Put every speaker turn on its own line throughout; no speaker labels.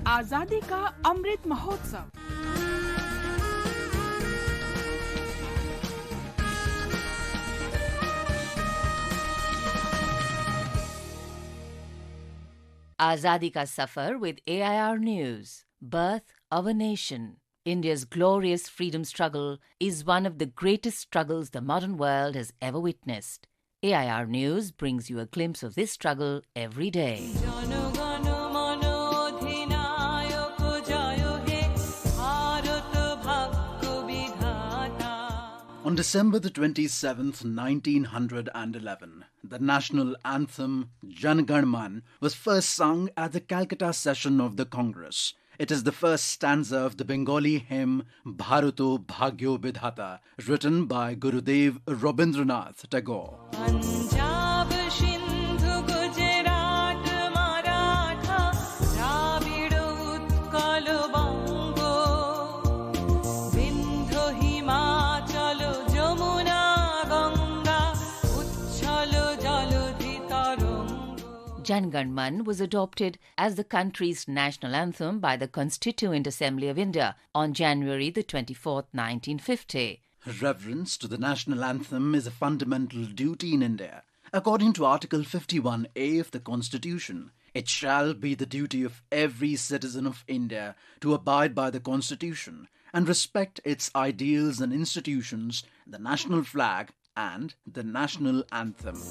आजादी का Amrit Mahotsav.
Azadi Ka Safar with AIR News. Birth of a Nation. India's glorious freedom struggle is one of the greatest struggles the modern world has ever witnessed. AIR News brings you a glimpse of this struggle every day. Jana Gana Mana, Adhinayaka Jayo He, Bharoto Bhagyo Bidhata.
On December the 27th, 1911, the national anthem Jana Gana Mana was first sung at the Calcutta session of the Congress. It is the first stanza of the Bengali hymn Bharoto Bhagyo Bidhata, written by Gurudev Rabindranath Tagore. Punjab, Sindhu, Gujarat, Maratha, Dravid, Utkal, Bongo, Vindhya, Himachal, Jamuna, Ganga, Uchchal, Jalodhi, Tarango. Jana Gana Mana was adopted as the country's national anthem by the Constituent Assembly of India on January the 24th, 1950. Reverence to the national anthem is a fundamental duty in India. According to Article 51A of the Constitution, it shall be the duty of every citizen of India to abide by the Constitution and respect its ideals and institutions, the national flag and the national anthem.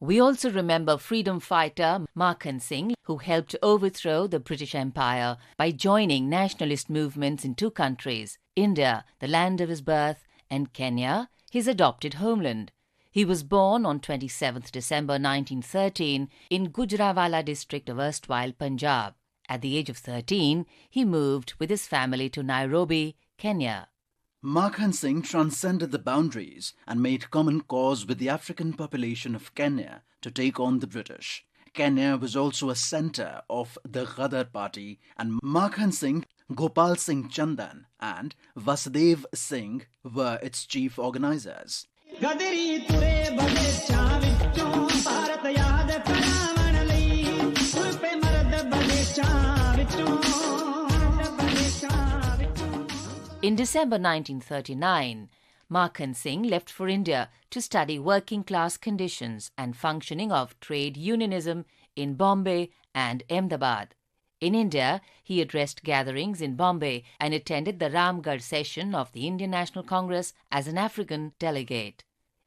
We also remember freedom fighter Makhan Singh, who helped overthrow the British Empire by joining nationalist movements in two countries, India, the land of his birth, and Kenya, his adopted homeland. He was born on 27th December 1913 in Gujranwala District of erstwhile Punjab. At the age of 13, he moved with his family to Nairobi, Kenya. Makhan Singh transcended the boundaries and made common cause with the African population of Kenya to take on the British. Kenya was also a centre of the Ghadar party, and Makhan Singh, Gopal Singh Chandan and Wasdev Singh were its chief organisers. In December 1939, Makhan Singh left for India to study working-class conditions and functioning of trade unionism in Bombay and Ahmedabad. In India, he addressed gatherings in Bombay and attended the Ramgarh session of the Indian National Congress as an African delegate.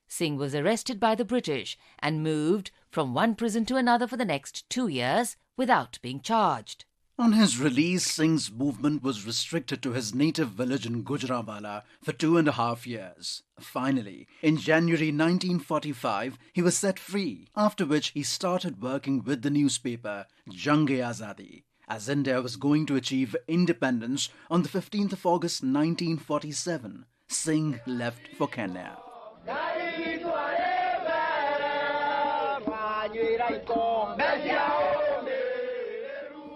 Singh was arrested by the British and moved from one prison to another for the next 2 years without being charged. On his release, Singh's movement was restricted to his native village in Gujranwala for 2.5 years. Finally, in January 1945, he was set free, after which he started working with the newspaper Jang-i-Azadi. As India was going to achieve independence on the 15th of August 1947, Singh left for Kenya.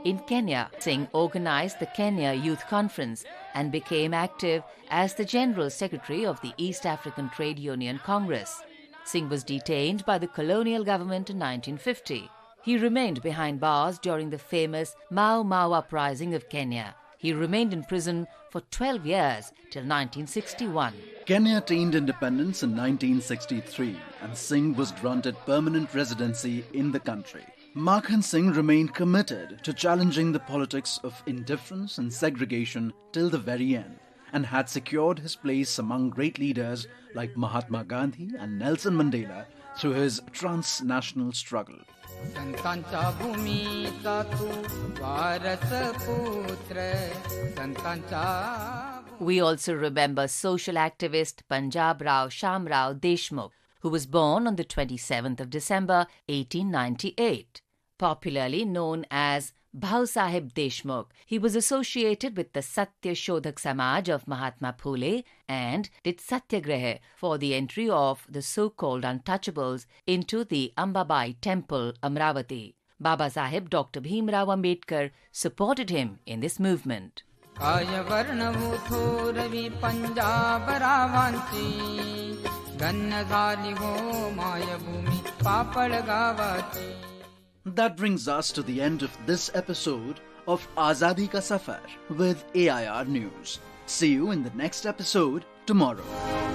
In Kenya, Singh organised the Kenya Youth Conference and became active as the General Secretary of the East African Trade Union Congress. Singh was detained by the colonial government in 1950. He remained behind bars during the famous Mau Mau uprising of Kenya. He remained in prison for 12 years till 1961. Kenya attained independence in 1963 and Singh was granted permanent residency in the country. Makhan Singh remained committed to challenging the politics of indifference and segregation till the very end and had secured his place among great leaders like Mahatma Gandhi and Nelson Mandela through his transnational struggle. We also remember social activist Punjab Rao Shamrao Deshmukh,
who was born on the 27th of December 1898. Popularly known as Bhau Sahib Deshmukh, he was associated with the Satya Shodhak Samaj of Mahatma Phule and did Satyagraha for the entry of the so-called untouchables into the Ambabai temple, Amravati. Baba Saheb Dr. Bhimrao Ambedkar supported him in this movement.
That brings us to the end of this episode of Azadi Ka Safar with AIR News. See you in the next episode tomorrow.